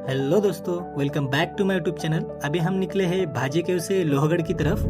Hello दोस्तों, welcome back to my YouTube channel. अभी हम निकले हैं भाजे केव से लोहगढ़ की तरफ।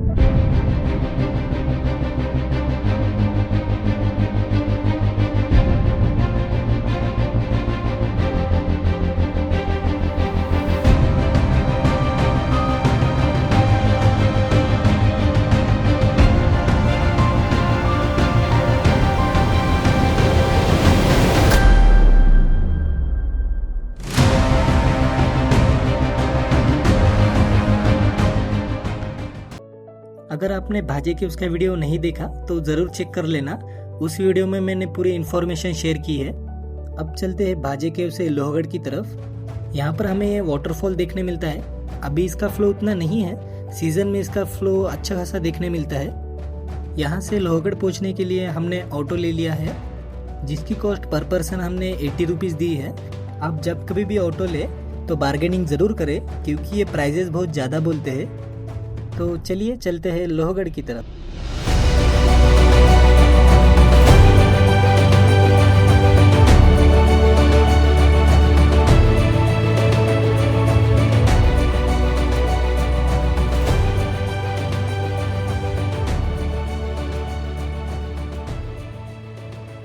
अगर आपने भाजे की उसका वीडियो नहीं देखा तो ज़रूर चेक कर लेना। उस वीडियो में मैंने पूरी इन्फॉर्मेशन शेयर की है। अब चलते हैं भाजे केव से लोहगढ़ की तरफ। यहाँ पर हमें ये वाटरफॉल देखने मिलता है। अभी इसका फ्लो उतना नहीं है, सीजन में इसका फ्लो अच्छा खासा देखने मिलता है। यहाँ से लोहगढ़ पहुँचने के लिए हमने ऑटो ले लिया है, जिसकी कॉस्ट पर पर्सन हमने 80 रुपीज़ दी है। आप जब कभी भी ऑटो ले तो बार्गेनिंग ज़रूर करें, क्योंकि ये प्राइजेस बहुत ज़्यादा बोलते हैं। तो चलिए चलते हैं लोहगढ़ की तरफ।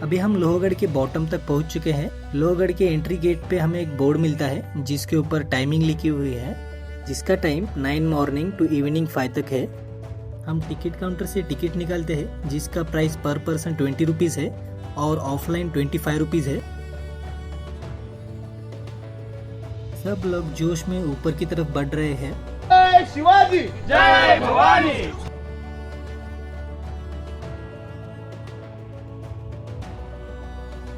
अभी हम लोहगढ़ के बॉटम तक पहुंच चुके हैं। लोहगढ़ के एंट्री गेट पे हमें एक बोर्ड मिलता है, जिसके ऊपर टाइमिंग लिखी हुई है, जिसका टाइम 9 मॉर्निंग टू इवनिंग 5 तक है। हम टिकट काउंटर से टिकट निकालते हैं, जिसका प्राइस पर पर्सन 20 रुपीज़ है और ऑफलाइन 25 रुपीज़ है। सब लोग जोश में ऊपर की तरफ बढ़ रहे हैं। जय शिवाजी, जय भवानी।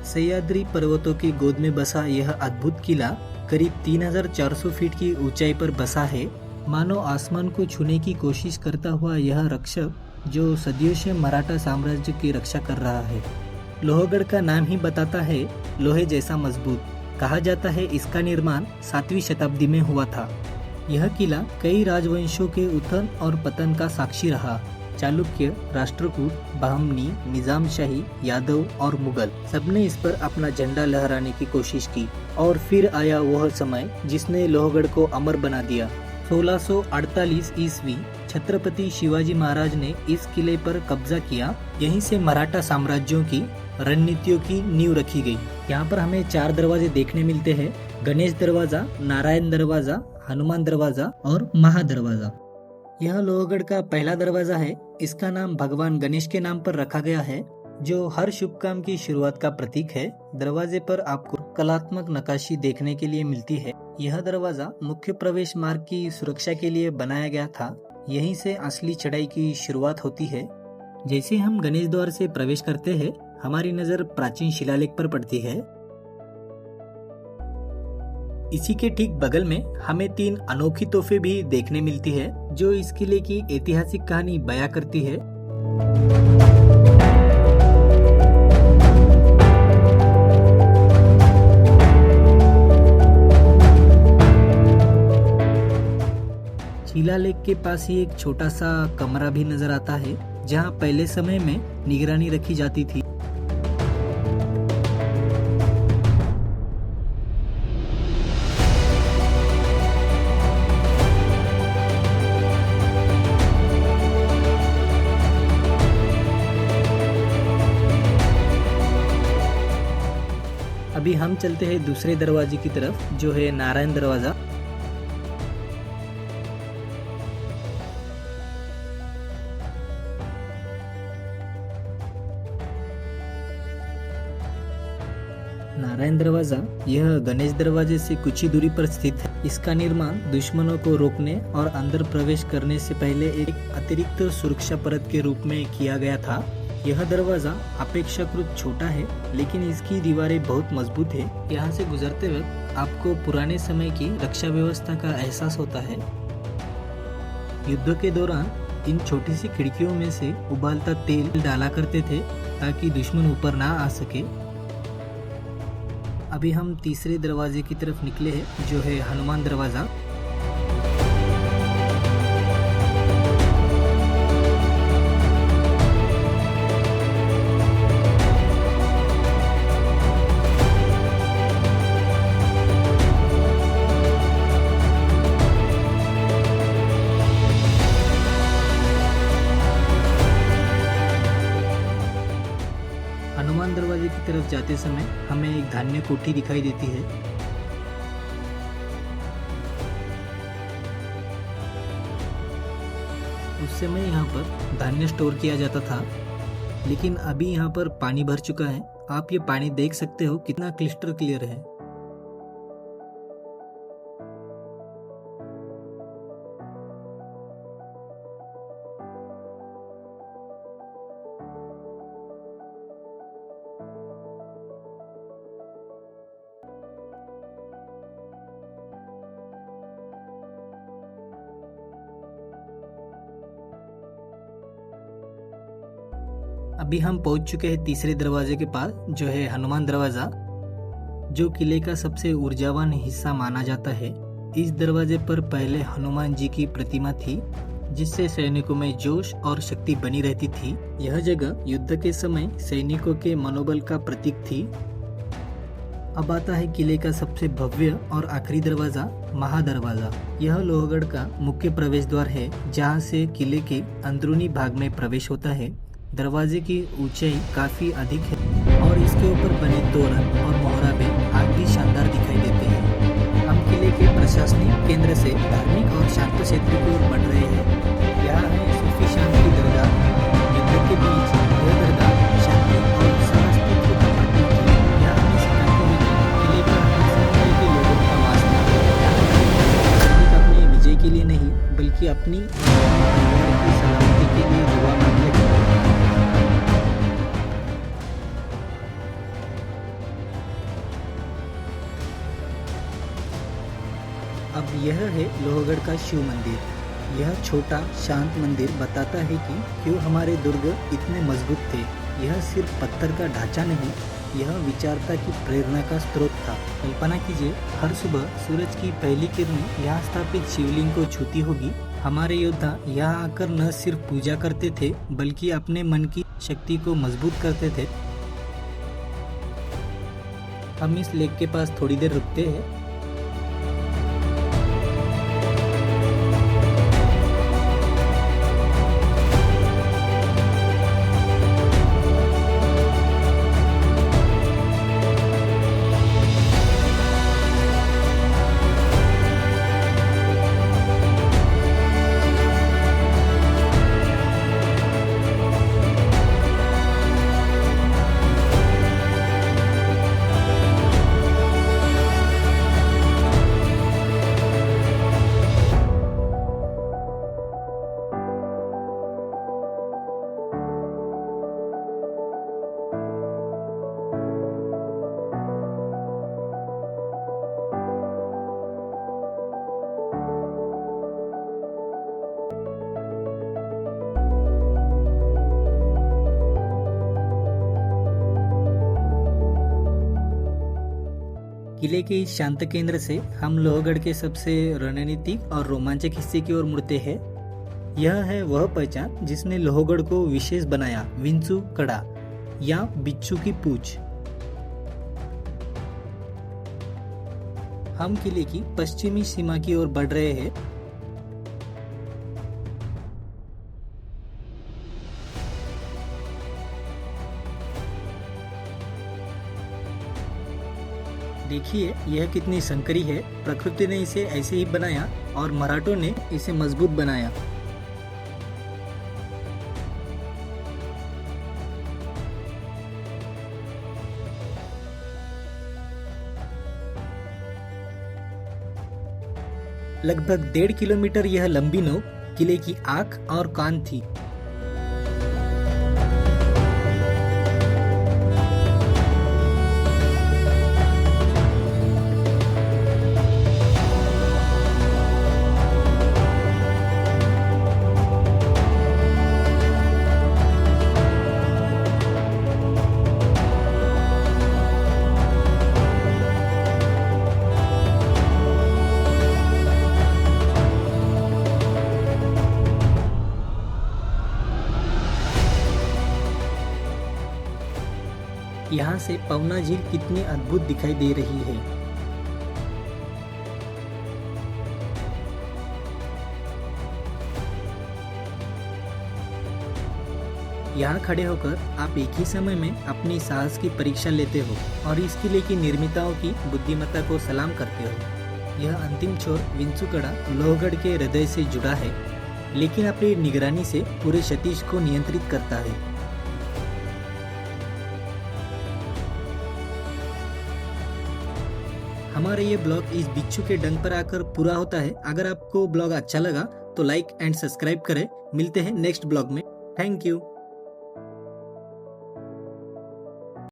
सह्याद्री पर्वतों की गोद में बसा यह अद्भुत किला करीब 3400 फीट की ऊंचाई पर बसा है। मानो आसमान को छूने की कोशिश करता हुआ यह रक्षक, जो सदियों से मराठा साम्राज्य की रक्षा कर रहा है। लोहगढ़ का नाम ही बताता है लोहे जैसा मजबूत। कहा जाता है इसका निर्माण 7वीं शताब्दी में हुआ था। यह किला कई राजवंशों के उथन और पतन का साक्षी रहा। चालुक्य, राष्ट्रकूट, बहमनी, निजामशाही, यादव और मुगल सबने इस पर अपना झंडा लहराने की कोशिश की। और फिर आया वह समय जिसने लोहगढ़ को अमर बना दिया। 1648 ईस्वी छत्रपति शिवाजी महाराज ने इस किले पर कब्जा किया। यहीं से मराठा साम्राज्यों की रणनीतियों की नींव रखी गई। यहाँ पर हमें 4 दरवाजे देखने मिलते हैं: गणेश दरवाजा, नारायण दरवाजा, हनुमान दरवाजा और महादरवाजा। यह लोहगढ़ का पहला दरवाजा है। इसका नाम भगवान गणेश के नाम पर रखा गया है, जो हर शुभ काम की शुरुआत का प्रतीक है। दरवाजे पर आपको कलात्मक नक्काशी देखने के लिए मिलती है। यह दरवाजा मुख्य प्रवेश मार्ग की सुरक्षा के लिए बनाया गया था। यहीं से असली चढ़ाई की शुरुआत होती है। जैसे हम गणेश द्वार से प्रवेश करते हैं, हमारी नजर प्राचीन शिलालेख पर पड़ती है। इसी के ठीक बगल में हमें 3 अनोखी तोहफे भी देखने मिलती है, जो इस किले की ऐतिहासिक कहानी बयां करती है। शिलालेख के पास ही एक छोटा सा कमरा भी नजर आता है, जहां पहले समय में निगरानी रखी जाती थी। अभी हम चलते हैं दूसरे दरवाजे की तरफ, जो है नारायण दरवाजा। नारायण दरवाजा यह गणेश दरवाजे से कुछ ही दूरी पर स्थित है। इसका निर्माण दुश्मनों को रोकने और अंदर प्रवेश करने से पहले एक अतिरिक्त सुरक्षा परत के रूप में किया गया था। यह दरवाजा अपेक्षाकृत छोटा है, लेकिन इसकी दीवारें बहुत मजबूत है। यहाँ से गुजरते वक्त आपको पुराने समय की रक्षा व्यवस्था का एहसास होता है। युद्ध के दौरान इन छोटी सी खिड़कियों में से उबालता तेल डाला करते थे, ताकि दुश्मन ऊपर ना आ सके। अभी हम तीसरे दरवाजे की तरफ निकले हैं, जो है हनुमान दरवाजा। जाते समय हमें एक धान्य कोठी दिखाई देती है। उस समय यहाँ पर धान्य स्टोर किया जाता था, लेकिन अभी यहाँ पर पानी भर चुका है। आप ये पानी देख सकते हो कितना क्लिस्टर क्लियर है। अभी हम पहुंच चुके हैं तीसरे दरवाजे के पास, जो है हनुमान दरवाजा, जो किले का सबसे ऊर्जावान हिस्सा माना जाता है। इस दरवाजे पर पहले हनुमान जी की प्रतिमा थी, जिससे सैनिकों में जोश और शक्ति बनी रहती थी। यह जगह युद्ध के समय सैनिकों के मनोबल का प्रतीक थी। अब आता है किले का सबसे भव्य और आखिरी दरवाजा, महादरवाजा। यह लोहगढ़ का मुख्य प्रवेश द्वार है, जहां से किले के अंदरूनी भाग में प्रवेश होता है। दरवाजे की ऊंचाई काफी अधिक है और इसके ऊपर बने तोरण और मोहराबे आज भी शानदार दिखाई देते हैं। हम किले के प्रशासनिक केंद्र से धार्मिक और शांत क्षेत्र की ओर बढ़ रहे हैं। यहाँ है सूफी शांत की दरगाह। युद्ध के बीच यह दरगाह शांति और सहअस्तित्व का प्रतीक है। यहाँ हमें सिखाते हैं कि किले पर हर समुदाय के लोगों का वास है। सैनिक अपने विजय के लिए नहीं, बल्कि अपनी परिवार की सलामती के लिए दुआ मांगते हैं। अब यह है लोहगढ़ का शिव मंदिर। यह छोटा शांत मंदिर बताता है कि क्यों हमारे दुर्ग इतने मजबूत थे। यह सिर्फ पत्थर का ढांचा नहीं, यह विचारता की प्रेरणा का स्रोत था। कल्पना कीजिए, हर सुबह सूरज की पहली किरणें यहाँ स्थापित शिवलिंग को छूती होगी। हमारे योद्धा यहाँ आकर न सिर्फ पूजा करते थे, बल्कि अपने मन की शक्ति को मजबूत करते थे। हम इस लेक के पास थोड़ी देर रुकते हैं। किले के इस शांत केंद्र से हम लोहगढ़ के सबसे रणनीतिक और रोमांचक हिस्से की ओर मुड़ते हैं। यह है वह पहचान जिसने लोहगढ़ को विशेष बनाया, विंचू कड़ा या बिच्छू की पूंछ। हम किले की पश्चिमी सीमा की ओर बढ़ रहे हैं। देखिए यह कितनी संकरी है। प्रकृति ने इसे ऐसे ही बनाया और मराठों ने इसे मजबूत बनाया। लगभग 1.5 किलोमीटर यह लंबी नोक किले की आंख और कान थी। यहाँ से पवना झील कितनी अद्भुत दिखाई दे रही है। यहाँ खड़े होकर आप एक ही समय में अपनी साहस की परीक्षा लेते हो और इस किले की निर्मिताओं की बुद्धिमत्ता को सलाम करते हो। यह अंतिम छोर विंचुकड़ा लोहगढ़ के हृदय से जुड़ा है, लेकिन अपनी निगरानी से पूरे क्षितिज को नियंत्रित करता है। हमारा ये ब्लॉग इस बिच्छू के डंक पर आकर पूरा होता है। अगर आपको ब्लॉग अच्छा लगा तो लाइक एंड सब्सक्राइब करें। मिलते हैं नेक्स्ट ब्लॉग में। Thank you.